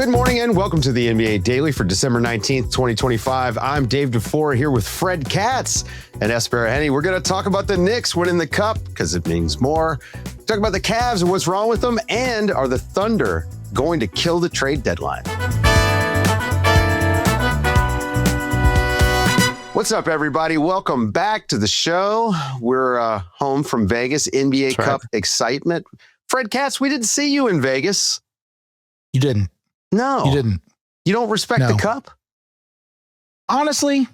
Good morning and welcome to the NBA Daily for December 19th, 2025. I'm Dave DuFour here with Fred Katz and Baraheni. We're going to talk about the Knicks winning the cup because it means more. Talk about the Cavs and what's wrong with them, and are the Thunder going to kill the trade deadline? What's up, everybody? Welcome back to the show. We're home from Vegas, NBA Cup excitement. Fred Katz, we didn't see you in Vegas. You didn't. No. You didn't. You don't respect the cup? Honestly,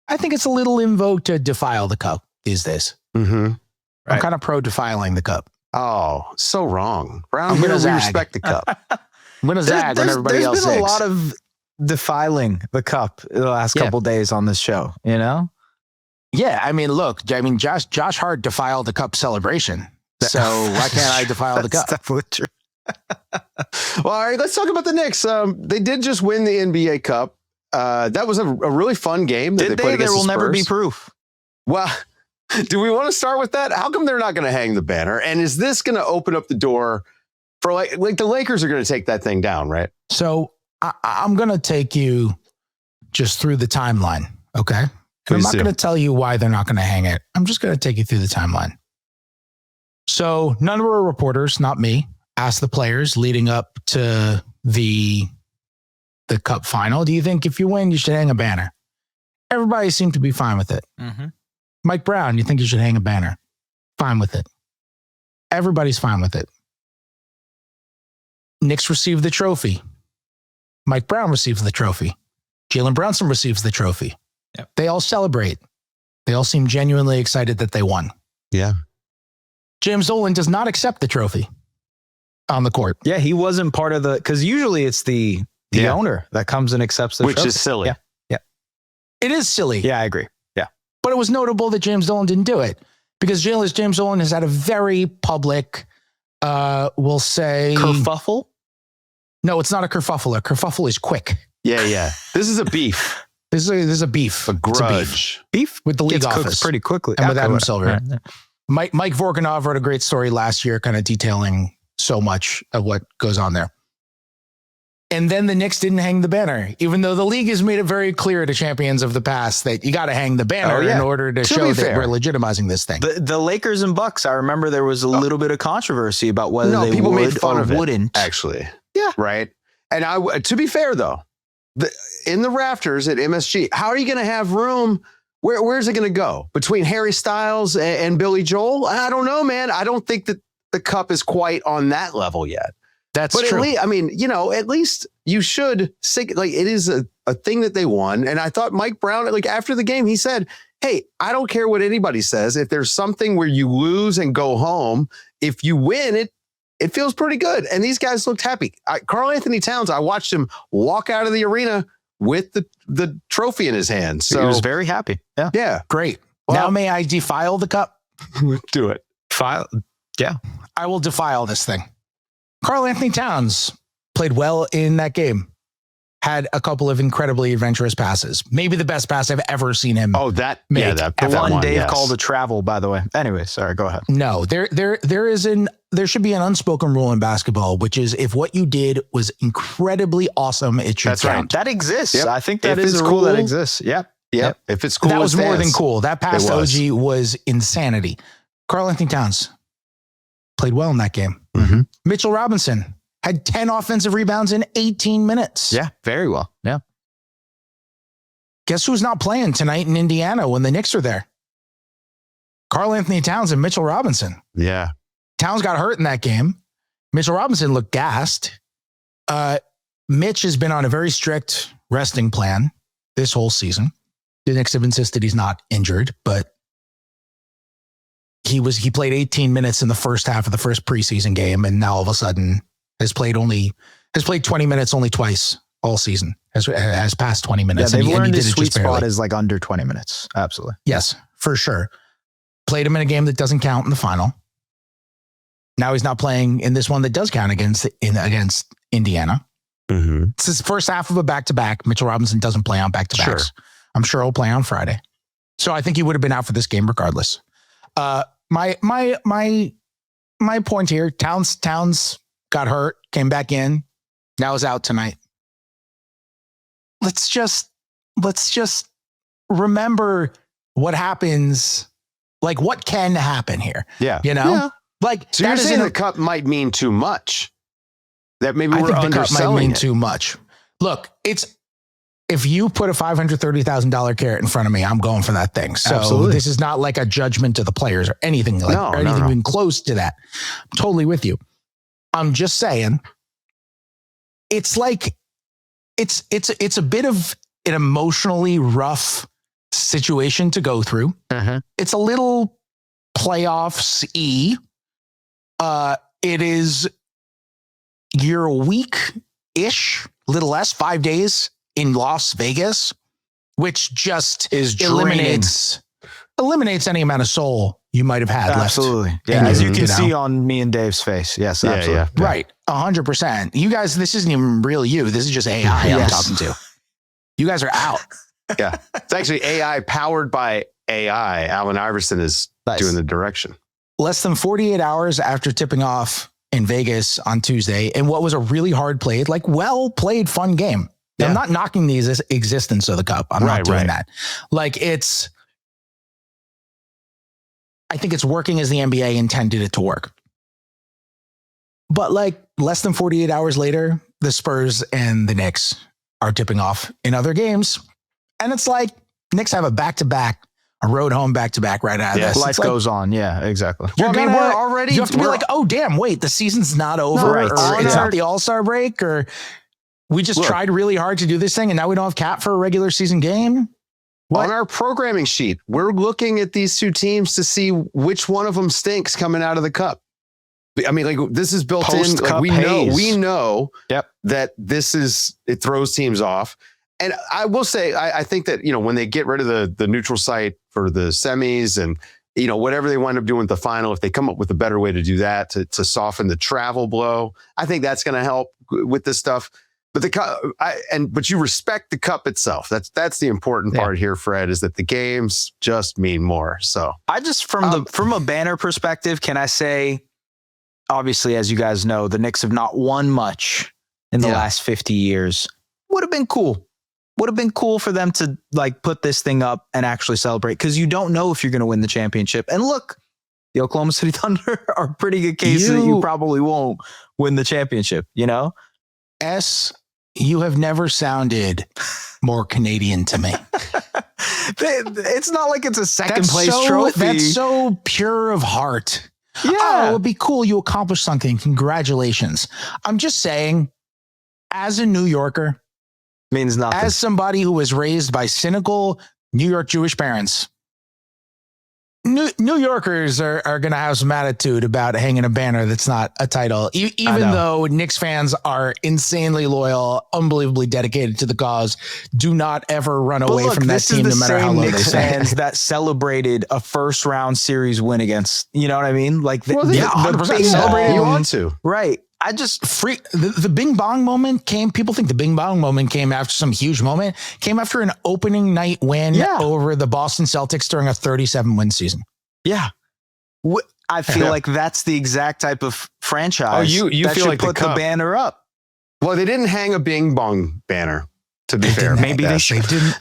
I think it's a little in vogue to defile the cup these days. Mm-hmm. Right. I'm kind of pro defiling the cup. Oh, so wrong. Around here, we respect the cup. I'm going to zag when everybody else There's been zigs. a lot of defiling the cup in the last couple days on this show, you know? Yeah, I mean, look, Josh Hart defiled the cup celebration. So why can't I defile the cup? That's definitely true. Well, all right, let's talk about the Knicks. They did just win the NBA Cup. That was a really fun game. That Did they played against There will the never be Spurs. proof. Well, do we want to start with that? How come they're not going to hang the banner? And is this going to open up the door for like the Lakers are going to take that thing down, right? So I'm going to take you just through the timeline, okay? I'm not going to tell you why they're not going to hang it. I'm just going to take you through the timeline. So none of our reporters, not me, asked the players leading up to the cup final, do you think if you win, you should hang a banner? Everybody seemed to be fine with it. Mm-hmm. Mike Brown, you think you should hang a banner? Fine with it. Everybody's fine with it. Knicks received the trophy. Mike Brown receives the trophy. Jalen Brunson receives the trophy. Yep. They all celebrate. They all seem genuinely excited that they won. Yeah. James Dolan does not accept the trophy on the court. Yeah, he wasn't part of because usually it's the owner that comes and accepts the Which trophy. is silly. Yeah. It is silly. Yeah, I agree. Yeah. But it was notable that James Dolan didn't do it because James Dolan has had a very public, we'll say... Kerfuffle? No, it's not a kerfuffle. A kerfuffle is quick. Yeah. This is a beef. This is a beef. A It's grudge. Beef with the league gets office cooked pretty quickly. and with Adam Silver. Right. Mike Vorkunov wrote a great story last year kind of detailing so much of what goes on there. And then the Knicks didn't hang the banner, even though the league has made it very clear to champions of the past that you got to hang the banner in order to show that we're legitimizing this thing. The Lakers and Bucks, I remember there was a little bit of controversy about whether they people would made fun or of wouldn't. it, actually. Yeah. Right. And to be fair, though, in the rafters at MSG, how are you going to have room? Where's it going to go? Between Harry Styles and Billy Joel? I don't know, man. I don't think that the cup is quite on that level yet. That's but true. At least, I mean, at least you should it is a thing that they won. And I thought Mike Brown, after the game, he said, hey, I don't care what anybody says. If there's something where you lose and go home, if you win, it feels pretty good. And these guys looked happy. Karl Anthony Towns, I watched him walk out of the arena with the trophy in his hand. So he was very happy. Yeah. Great. Well, now may I defile the cup? Do it. Yeah. I will defile this thing. Karl Anthony Towns played well in that game. Had a couple of incredibly adventurous passes. Maybe the best pass I've ever seen him. Oh, that make. Yeah, that The one Dave yes. called a travel, by the way. Anyway, sorry, go ahead. No, there should be an unspoken rule in basketball, which is if what you did was incredibly awesome, it should That's right. count. That exists. Yep. I think that If is it's a rule cool, that exists. Yep. Yep. If it's cool, That was it more than stands. cool. That pass It to was. OG was insanity. Karl Anthony Towns played well in that game. Mm-hmm. Mitchell Robinson had 10 offensive rebounds in 18 minutes. Yeah, very well. Yeah. Guess who's not playing tonight in Indiana when the Knicks are there? Karl Anthony Towns and Mitchell Robinson. Yeah. Towns got hurt in that game. Mitchell Robinson looked gassed. Mitch has been on a very strict resting plan this whole season. The Knicks have insisted he's not injured, but he played 18 minutes in the first half of the first preseason game, and now all of a sudden has played 20 minutes only twice all season. Has passed 20 minutes. Yeah, they've learned he his did it sweet just barely. spot is under 20 minutes. Absolutely. Yes, for sure. Played him in a game that doesn't count in the final. Now he's not playing in this one that does count against Indiana. Mm-hmm. It's his first half of a back-to-back. Mitchell Robinson doesn't play on back-to-backs. Sure. I'm sure he'll play on Friday. So I think he would have been out for this game regardless. My point here, Towns got hurt, came back in, Now is out tonight. Let's just remember what happens, like what can happen here. Yeah. You know? Yeah. Like, so you're saying the cup might mean too much. That maybe we're underselling the cup might mean it. too much. Look, if you put a $530,000 carrot in front of me, I'm going for that thing. So Absolutely. This is not like a judgment to the players or anything like or anything even close to that. I'm totally with you. I'm just saying, it's like it's a bit of an emotionally rough situation to go through. It's a little playoffs-y. It is your week-ish, little less, 5 days in Las Vegas, which just is eliminates any amount of soul you might have had absolutely. left. Yeah, as you can see on me and Dave's face. Yes, absolutely. Yeah. Right, 100%. You guys, this isn't even real you. This is just AI I'm talking to. You guys are out. Yeah. It's actually AI powered by AI. Allen Iverson is doing the direction. Less than 48 hours after tipping off in Vegas on Tuesday, and what was a really hard played, like well played, fun game. Yeah. I'm not knocking the existence of the cup. I'm not doing that. Like I think it's working as the NBA intended it to work. But like less than 48 hours later, the Spurs and the Knicks are tipping off in other games. And it's like Knicks have a back-to-back, a road home back-to-back right out of this. Life goes on. Yeah, exactly. You have to be like, oh, damn, wait, the season's not over, or it's not the All-Star break, or we just tried really hard to do this thing, and now we don't have cap for a regular season game. What? On our programming sheet, we're looking at these two teams to see which one of them stinks coming out of the cup. I mean, like this is built in. Like we know that it throws teams off. And I will say, I think that, when they get rid of the neutral site for the semis and, whatever they wind up doing with the final, if they come up with a better way to do that, to soften the travel blow, I think that's going to help with this stuff. But but you respect the cup itself. That's the important part here, Fred, is that the games just mean more. So I just, from a banner perspective, can I say, obviously, as you guys know, the Knicks have not won much in the last 50 years. Would have been cool. Would have been cool for them to like put this thing up and actually celebrate, because you don't know if you're going to win the championship. And look, the Oklahoma City Thunder are a pretty good case that you probably won't win the championship, You have never sounded more Canadian to me. It's not like it's a second place trophy. That's so pure of heart. Yeah. Oh, it would be cool. You accomplished something. Congratulations. I'm just saying, as a New Yorker, means nothing. As somebody who was raised by cynical New York Jewish parents, New Yorkers are going to have some attitude about hanging a banner that's not a title, even though Knicks fans are insanely loyal, unbelievably dedicated to the cause. Do not ever run away from that team, no matter how low they Knicks fans that celebrated a first round series win against, you know what I mean? Like, celebrated. You want to, right? I just the Bing Bong moment came. People think the Bing Bong moment came after some huge moment. Came after an opening night win over the Boston Celtics during a 37-win season. Yeah, I feel like that's the exact type of franchise. You that feel like put the banner up. Well, they didn't hang a Bing Bong banner. To be fair, maybe they should. They didn't.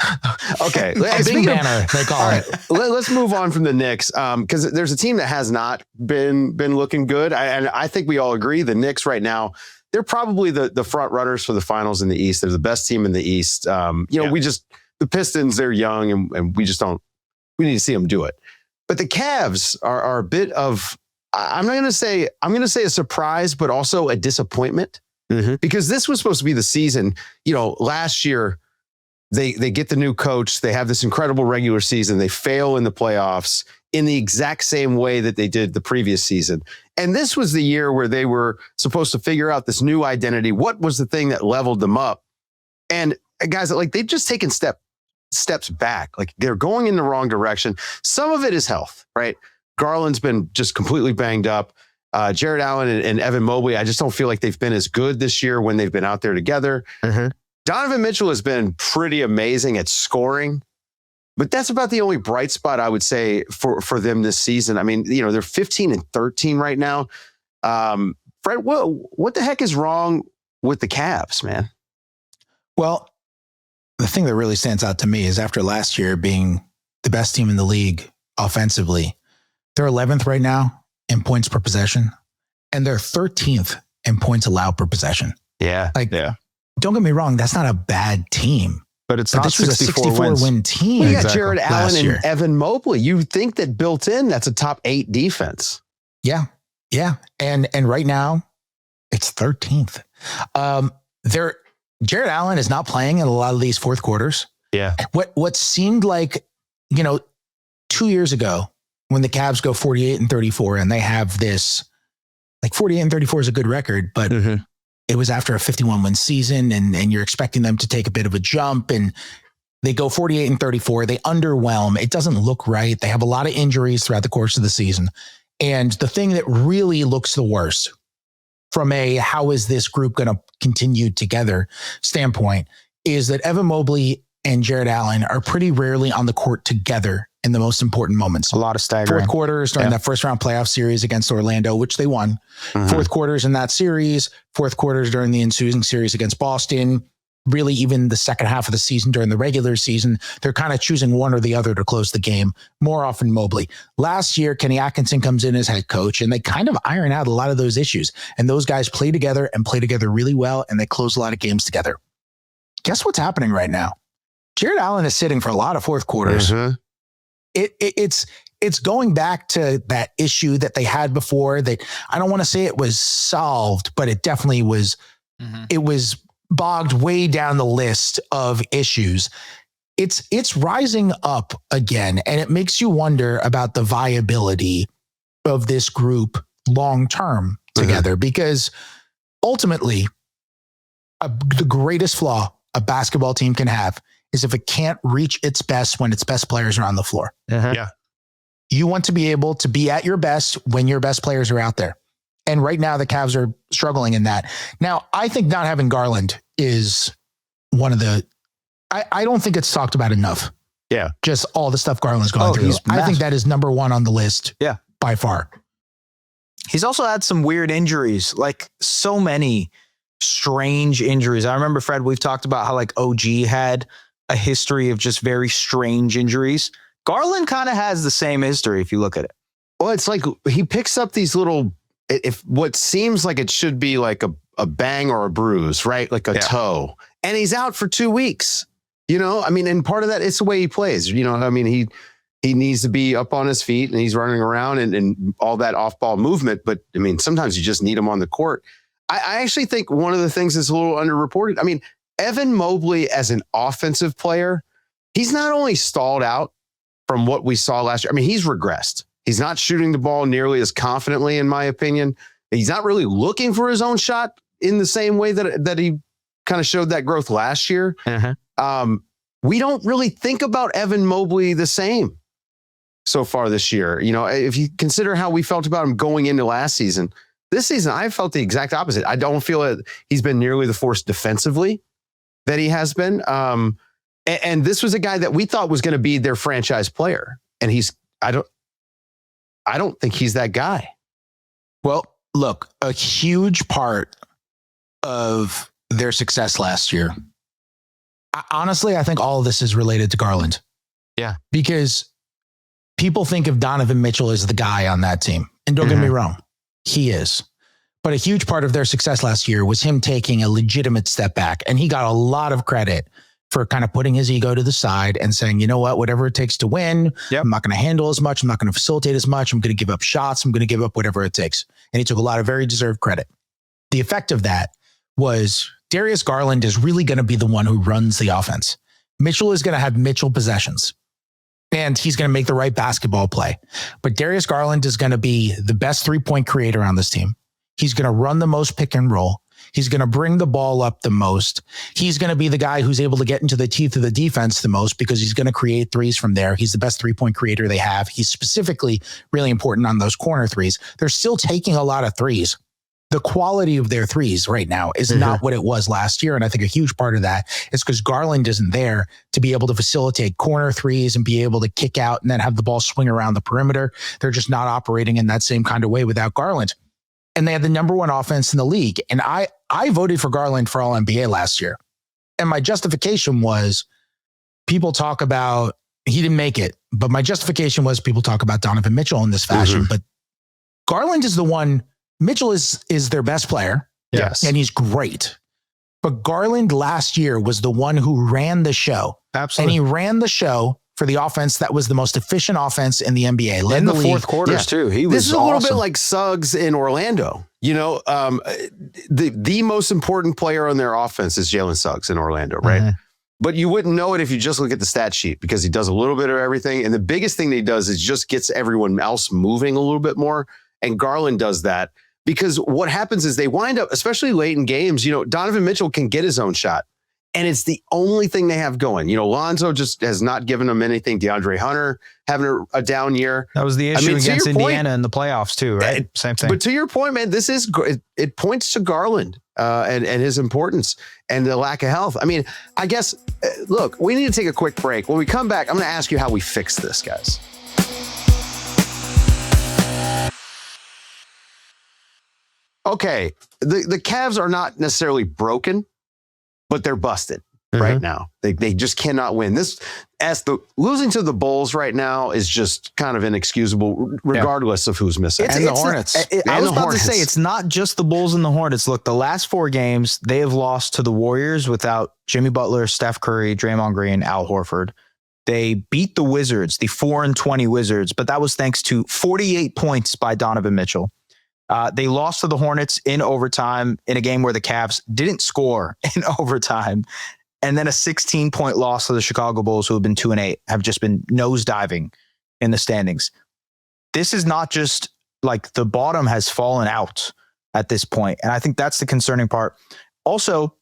Okay, a big banner, they call it. Let's move on from the Knicks, because there's a team that has not been looking good, and I think we all agree the Knicks right now, they're probably the front runners for the finals in the East. They're the best team in the East. The Pistons, they're young, and we need to see them do it. But the Cavs are a bit of, I'm going to say a surprise, but also a disappointment. Mm-hmm. Because this was supposed to be the season, last year they get the new coach. They have this incredible regular season. They fail in the playoffs in the exact same way that they did the previous season. And this was the year where they were supposed to figure out this new identity. What was the thing that leveled them up? And guys, like they've just taken steps back. Like they're going in the wrong direction. Some of it is health, right? Garland's been just completely banged up. Jared Allen and Evan Mobley, I just don't feel like they've been as good this year when they've been out there together. Mm-hmm. Donovan Mitchell has been pretty amazing at scoring, but that's about the only bright spot I would say for them this season. I mean, they're 15-13 right now. Fred, what the heck is wrong with the Cavs, man. Well, the thing that really stands out to me is after last year being the best team in the league offensively, they're 11th right now in points per possession, and they're 13th in points allowed per possession. Yeah. Don't get me wrong, that's not a bad team. But it's not this was a 64 win team. Well, you got Jared Allen and Evan Mobley. You think that built in, that's a top 8 defense. Yeah. And right now, it's 13th. Jared Allen is not playing in a lot of these fourth quarters. Yeah. What seemed like, 2 years ago when the Cavs go 48-34 and they have this, like 48-34 is a good record, but it was after a 51-win season and you're expecting them to take a bit of a jump and they go 48-34. They underwhelm. It doesn't look right. They have a lot of injuries throughout the course of the season. And the thing that really looks the worst from a how is this group going to continue together standpoint is that Evan Mobley and Jared Allen are pretty rarely on the court together in the most important moments. A lot of staggering. Fourth quarters during that first round playoff series against Orlando, which they won. Fourth quarters in that series, fourth quarters during the ensuing series against Boston, really even the second half of the season during the regular season. They're kind of choosing one or the other to close the game, more often Mobley. Last year, Kenny Atkinson comes in as head coach and they kind of iron out a lot of those issues. And those guys play together really well, and they close a lot of games together. Guess what's happening right now? Jared Allen is sitting for a lot of fourth quarters. It's going back to that issue that they had before that I don't want to say it was solved, but it definitely was. It was bogged way down the list of issues. It's rising up again, and it makes you wonder about the viability of this group long term together, because ultimately, the greatest flaw a basketball team can have is if it can't reach its best when its best players are on the floor. Yeah. You want to be able to be at your best when your best players are out there. And right now the Cavs are struggling in that. Now, I think not having Garland is one of the, I don't think it's talked about enough. Yeah. Just all the stuff Garland's gone through. I think that is number one on the list. Yeah. By far. He's also had some weird injuries, like so many strange injuries. I remember, Fred, we've talked about how like OG had a history of just very strange injuries. Garland kind of has the same history if you look at it. Well, it's like he picks up these little, if what seems like it should be like a bang or a bruise, right? Like a toe. And he's out for 2 weeks. And part of that, it's the way he plays. He needs to be up on his feet and he's running around and all that off-ball movement. But sometimes you just need him on the court. I actually think one of the things that's a little underreported. Evan Mobley as an offensive player, he's not only stalled out from what we saw last year. He's regressed. He's not shooting the ball nearly as confidently, in my opinion. He's not really looking for his own shot in the same way that he kind of showed that growth last year. We don't really think about Evan Mobley the same so far this year. If you consider how we felt about him going into last season, this season, I felt the exact opposite. I don't feel that he's been nearly the force defensively that he has been. And this was a guy that we thought was going to be their franchise player. And I don't think he's that guy. Well, look, a huge part of their success last year, honestly, I think all of this is related to Garland. Yeah. Because people think of Donovan Mitchell as the guy on that team. And don't get me wrong, he is. But a huge part of their success last year was him taking a legitimate step back. And he got a lot of credit for kind of putting his ego to the side and saying, you know what, whatever it takes to win, I'm not going to handle as much. I'm not going to facilitate as much. I'm going to give up shots. I'm going to give up whatever it takes. And he took a lot of very deserved credit. The effect of that was Darius Garland is really going to be the one who runs the offense. Mitchell is going to have Mitchell possessions and he's going to make the right basketball play. But Darius Garland is going to be the best 3-point creator on this team. He's going to run the most pick and roll. He's going to bring the ball up the most. He's going to be the guy who's able to get into the teeth of the defense the most because he's going to create threes from there. He's the best 3-point creator they have. He's specifically really important on those corner threes. They're still taking a lot of threes. The quality of their threes right now is not what it was last year. And I think a huge part of that is because Garland isn't there to be able to facilitate corner threes and be able to kick out and then have the ball swing around the perimeter. They're just not operating in that same kind of way without Garland. And they had the number one offense in the league. And I voted for Garland for All NBA last year. And my justification was people talk about, he didn't make it, but my justification was people talk about Donovan Mitchell in this fashion. But Garland is the one, Mitchell is their best player. Yes. And he's great. But Garland last year was the one who ran the show. Absolutely. And he ran the show for the offense that was the most efficient offense in the NBA. Led in the league. fourth quarters, too. He was This is a awesome. little bit like Suggs in Orlando. You know, the most important player on their offense is Jalen Suggs in Orlando, right? But you wouldn't know it if you just look at the stat sheet because he does a little bit of everything. And the biggest thing that he does is just gets everyone else moving a little bit more. And Garland does that because what happens is they wind up, especially late in games, you know, Donovan Mitchell can get his own shot. And it's the only thing they have going. You know, Lonzo just has not given them anything. DeAndre Hunter having a down year. That was the issue against Indiana point, in the playoffs too, right? Same thing. But to your point, man, this is it points to Garland and his importance and the lack of health. I mean, I guess, look, we need to take a quick break. When we come back, I'm going to ask you how we fix this, guys. Okay, the Cavs are not necessarily broken, but they're busted right now. They just cannot win. Losing to the Bulls right now is just kind of inexcusable, regardless of who's missing. And the Hornets. I was about to say, it's not just the Bulls and the Hornets. Look, the last 4 games, they have lost to the Warriors without Jimmy Butler, Steph Curry, Draymond Green, Al Horford. They beat the Wizards, the 4-20 Wizards, but that was thanks to 48 points by Donovan Mitchell. They lost to the Hornets in overtime in a game where the Cavs didn't score in overtime. And then a 16-point loss to the Chicago Bulls, who have been 2-8, have just been nosediving in the standings. This is not just like the bottom has fallen out at this point. And I think that's the concerning part. Also,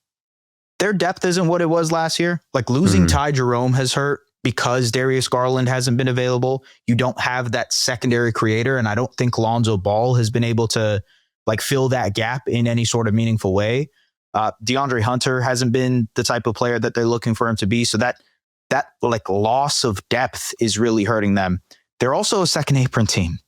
their depth isn't what it was last year. Like losing Ty Jerome has hurt because Darius Garland hasn't been available. You don't have that secondary creator. And I don't think Lonzo Ball has been able to like fill that gap in any sort of meaningful way. DeAndre Hunter hasn't been the type of player that they're looking for him to be. So that like loss of depth is really hurting them. They're also a second apron team.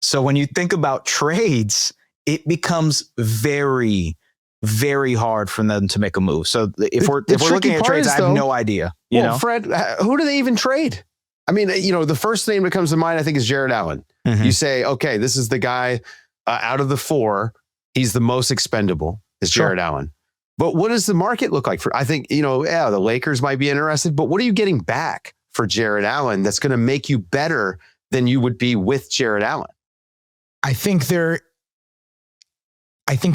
So when you think about trades, it becomes very, very hard for them to make a move. So if we're looking at trades, I have no idea. You know, Fred, who do they even trade? I mean, you know, the first name that comes to mind, I think, is Jared Allen. You say, okay, this is the guy out of the 4. He's the most expendable. Is Jared Allen. But what does the market look like for? I think, you know, the Lakers might be interested, but what are you getting back for Jared Allen that's going to make you better than you would be with Jared Allen? I think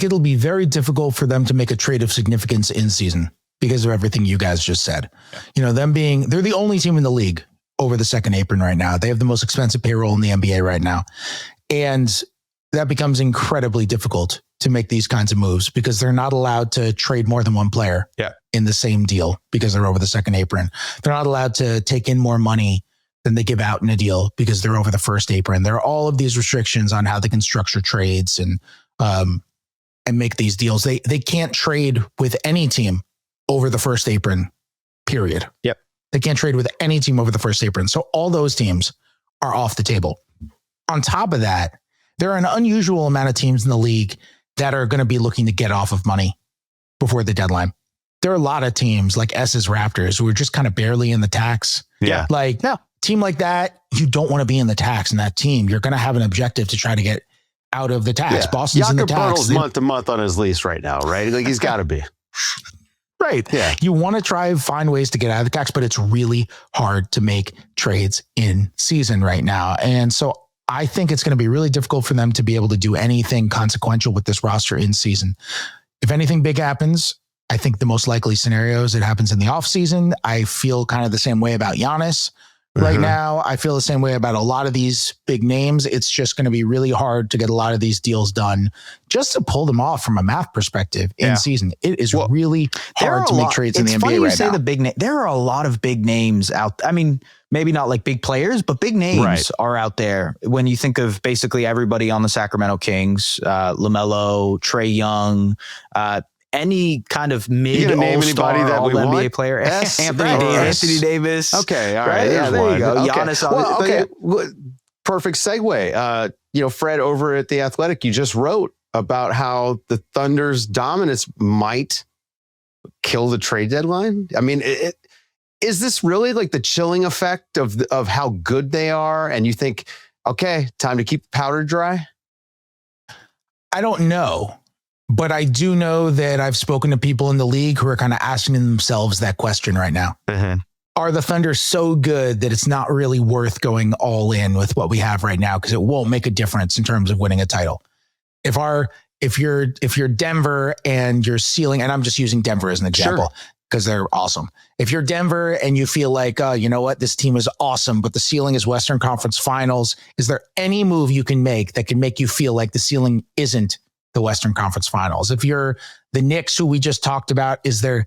it'll be very difficult for them to make a trade of significance in season because of everything you guys just said. You know, they're the only team in the league over the second apron right now. They have the most expensive payroll in the NBA right now. And that becomes incredibly difficult to make these kinds of moves because they're not allowed to trade more than one player in the same deal because they're over the second apron. They're not allowed to take in more money than they give out in a deal because they're over the first apron. There are all of these restrictions on how they can structure trades and make these deals. They can't trade with any team over the first apron, period. Yep. They can't trade with any team over the first apron. So all those teams are off the table. On top of that, there are an unusual amount of teams in the league that are going to be looking to get off of money before the deadline. There are a lot of teams like S's Raptors who are just kind of barely in the tax. Yeah. Like team like that, you don't want to be in the tax in that team. You're going to have an objective to try to get out of the tax. Yeah. Boston's in the tax. Jakob Poeltl's month to month on his lease right now, right? Like he's got to be. Right. Yeah. You want to try and find ways to get out of the tax, but it's really hard to make trades in season right now. And so I think it's going to be really difficult for them to be able to do anything consequential with this roster in season. If anything big happens, I think the most likely scenario is it happens in the offseason. I feel kind of the same way about Giannis right now. I feel the same way about a lot of these big names. It's just going to be really hard to get a lot of these deals done just to pull them off from a math perspective in season. It is really hard to make trades in the NBA right now. It's funny you say the big name. There are a lot of big names out. I mean, maybe not like big players, but big names are out there. When you think of basically everybody on the Sacramento Kings, LaMelo, Trae Young, any kind of mid all-star NBA player, Anthony Davis. Okay, all right. Yeah, there you go. Okay. Giannis. Perfect segue. You know, Fred over at The Athletic, you just wrote about how the Thunder's dominance might kill the trade deadline? I mean, is this really like the chilling effect of how good they are? And you think, okay, time to keep the powder dry? I don't know, but I do know that I've spoken to people in the league who are kind of asking themselves that question right now. Mm-hmm. Are the Thunder so good that it's not really worth going all in with what we have right now because it won't make a difference in terms of winning a title? If you're Denver and you're ceiling, and I'm just using Denver as an example because they're awesome. If you're Denver and you feel like, you know what, this team is awesome, but the ceiling is Western Conference Finals, is there any move you can make that can make you feel like the ceiling isn't the Western Conference Finals? If you're the Knicks, who we just talked about, is there,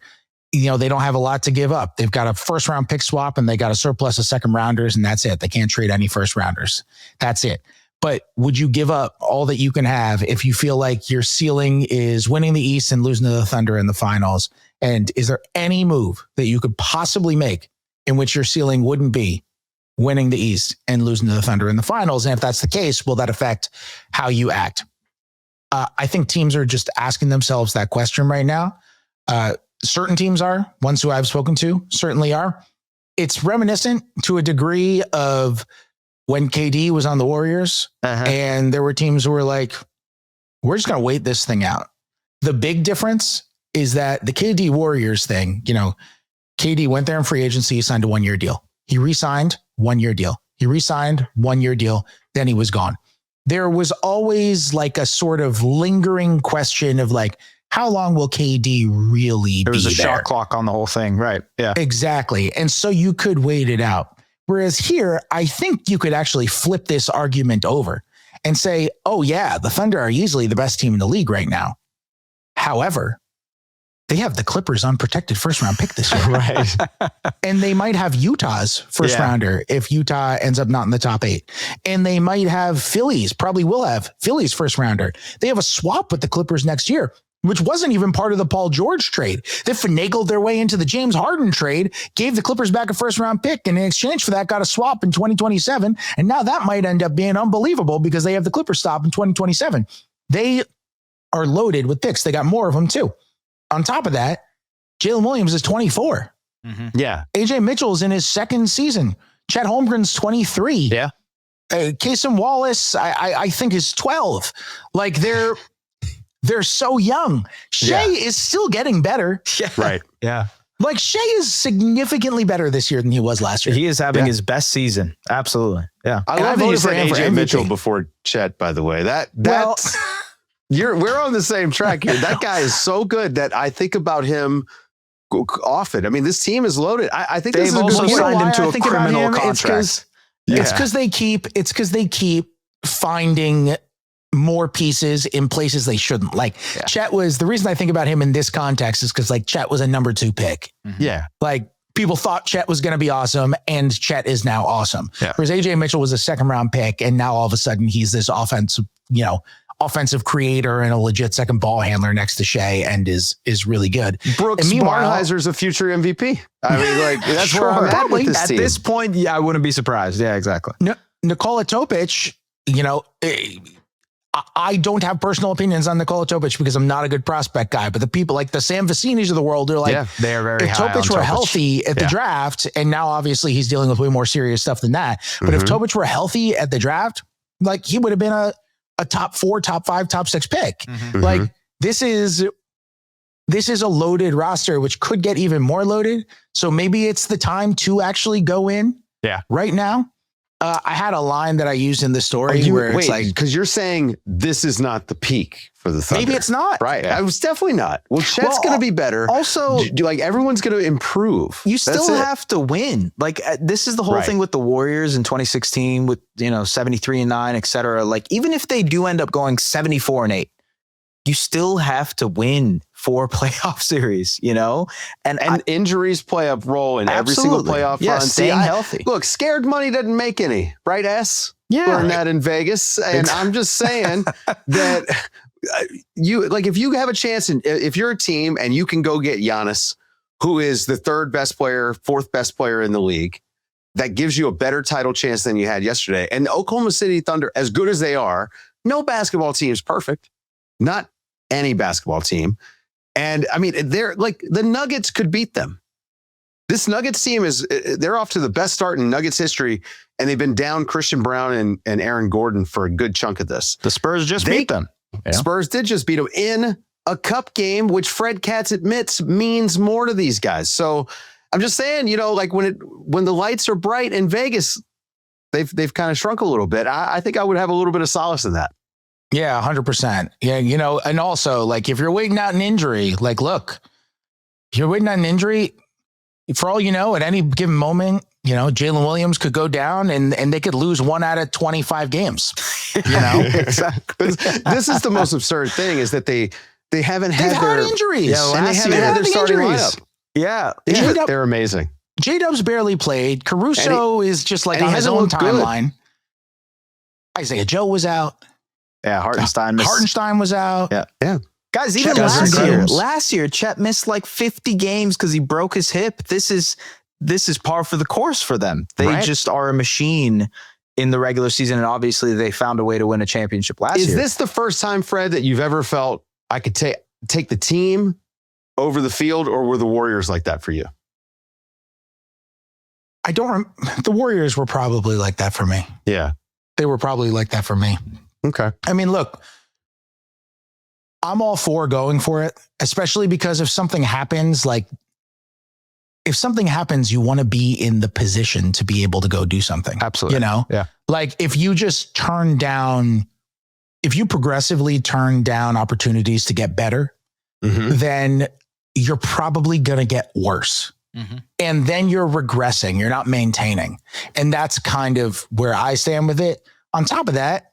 they don't have a lot to give up. They've got a first round pick swap and they got a surplus of second rounders, and that's it. They can't trade any first rounders. That's it. But would you give up all that you can have if you feel like your ceiling is winning the East and losing to the Thunder in the finals? And is there any move that you could possibly make in which your ceiling wouldn't be winning the East and losing to the Thunder in the finals? And if that's the case, will that affect how you act? I think teams are just asking themselves that question right now. Certain teams are, ones who I've spoken to certainly are. It's reminiscent to a degree of when KD was on the Warriors, and there were teams who were like, we're just going to wait this thing out. The big difference is that the KD Warriors thing, KD went there in free agency, he signed a 1-year deal. He re-signed, 1-year deal. He re-signed, 1-year deal. Then he was gone. There was always like a sort of lingering question of like, how long will KD really be there? There was a shot clock on the whole thing. Right. Yeah, exactly. And so you could wait it out. Whereas here, I think you could actually flip this argument over and say, oh yeah, the Thunder are easily the best team in the league right now. However, they have the Clippers' unprotected first round pick this year. Right. And they might have Utah's first rounder if Utah ends up not in the top 8. And they might have probably will have Philly's first rounder. They have a swap with the Clippers next year, which wasn't even part of the Paul George trade. They finagled their way into the James Harden trade, gave the Clippers back a first round pick, and in exchange for that got a swap in 2027. And now that might end up being unbelievable because they have the Clippers stop in 2027. They are loaded with picks. They got more of them too. On top of that, Jalen Williams is 24. Mm-hmm. Yeah. AJ Mitchell's in his second season. Chet Holmgren's 23. Yeah. Casey Wallace, I think is 12. Like they're so young. Shea is still getting better. Yeah. Right. Yeah. Like Shea is significantly better this year than he was last year. He is having his best season. Absolutely. Yeah. I love that you said AJ Mitchell before Chet, by the way. We're on the same track here. That guy is so good that I think about him often. I mean, this team is loaded. I think they've also signed him to a criminal contract. It's because they keep finding more pieces in places they shouldn't. Like Chet was, the reason I think about him in this context is because like Chet was a number 2 pick. Mm-hmm. Yeah. Like people thought Chet was going to be awesome and Chet is now awesome. Yeah. Whereas AJ Mitchell was a second round pick and now all of a sudden he's this offensive creator and a legit second ball handler next to Shea and is really good. Brooks Barnheiser's a future MVP. I mean, like that's where I'm at with this team. At this point, yeah, I wouldn't be surprised. Yeah, exactly. Nikola Topic, I don't have personal opinions on Nikola Topic because I'm not a good prospect guy, but the people like the Sam Vecinis of the world are like, they are very if high Topic on were healthy at the draft, and now obviously he's dealing with way more serious stuff than that. But if Topic were healthy at the draft, like he would have been a top 4, top 5, top 6 pick. Mm-hmm. Like this is a loaded roster, which could get even more loaded. So maybe it's the time to actually go in right now. I had a line that I used in the story it's like, because you're saying this is not the peak for the Thunder. Maybe it's not. Right. I was definitely not. Well, Chet's going to be better. Also, like everyone's going to improve. You still have to win. Like this is the whole thing with the Warriors in 2016 with, 73-9, et cetera. Like even if they do end up going 74-8, you still have to win 4 playoff series, and injuries play a role in every single playoff run. Staying healthy. Look, scared money doesn't make any, right? Learned that in Vegas. And I'm just saying that if you have a chance and if you're a team and you can go get Giannis, who is the 3rd best player, 4th best player in the league, that gives you a better title chance than you had yesterday. And the Oklahoma City Thunder, as good as they are, no basketball team is perfect. not any basketball team. And I mean, they're like the Nuggets could beat them. This Nuggets team they're off to the best start in Nuggets history, and they've been down Christian Brown and Aaron Gordon for a good chunk of this. The Spurs just beat them. Yeah. Spurs did just beat them in a cup game, which Fred Katz admits means more to these guys. So I'm just saying, like when the lights are bright in Vegas, they've kind of shrunk a little bit. I think I would have a little bit of solace in that. Yeah, 100%. Yeah, and also like if you're waiting out an injury, like look, if you're waiting out an injury, for all you know, at any given moment, Jalen Williams could go down and they could lose 1 out of 25 games. Exactly. This is the most absurd thing is that they haven't had their injuries. And they haven't had their starting lineup. Yeah. They're amazing. J-Dub's barely played. Caruso is just like on his own timeline. Isaiah Joe was out. Yeah, Hartenstein was out. Yeah. Guys, even last year, Chet missed like 50 games because he broke his hip. This is par for the course for them. They just are a machine in the regular season, and obviously they found a way to win a championship last year. Is this the first time, Fred, that you've ever felt I could take the team over the field, or were the Warriors like that for you? The Warriors were probably like that for me. Yeah. They were probably like that for me. Okay. I mean, look, I'm all for going for it, especially because if something happens, you want to be in the position to be able to go do something. Absolutely. Yeah. Like if you progressively turn down opportunities to get better, then you're probably going to get worse. Mm-hmm. And then you're regressing. You're not maintaining. And that's kind of where I stand with it. On top of that,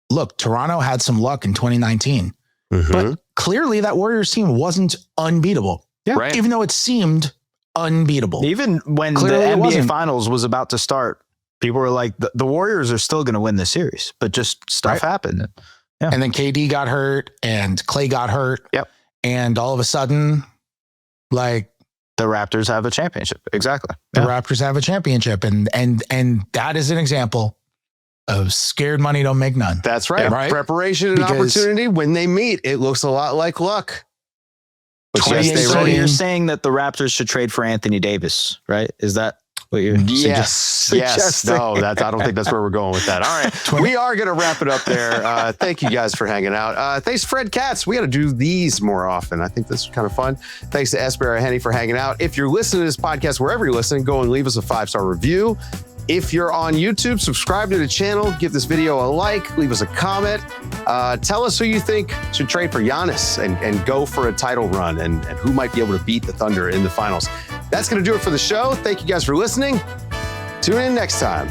look, Toronto had some luck in 2019, but clearly that Warriors team wasn't unbeatable. Yeah. Right. Even though it seemed unbeatable. Even when clearly the NBA Finals was about to start, people were like, the Warriors are still going to win this series, but just stuff happened. Yeah. And then KD got hurt and Clay got hurt. Yep. And all of a sudden, the Raptors have a championship. Exactly. The Raptors have a championship. And that is an example of scared money don't make none. That's right. Preparation and opportunity. When they meet, it looks a lot like luck. So you're saying that the Raptors should trade for Anthony Davis, right? Is that what you're suggesting? Yes. No, I don't think that's where we're going with that. All right. We are going to wrap it up there. Thank you guys for hanging out. Thanks, Fred Katz. We got to do these more often. I think this is kind of fun. Thanks to Baraheni for hanging out. If you're listening to this podcast, wherever you're listening, go and leave us a 5-star review. If you're on YouTube, subscribe to the channel, give this video a like, leave us a comment. Tell us who you think should trade for Giannis and go for a title run and who might be able to beat the Thunder in the finals. That's going to do it for the show. Thank you guys for listening. Tune in next time.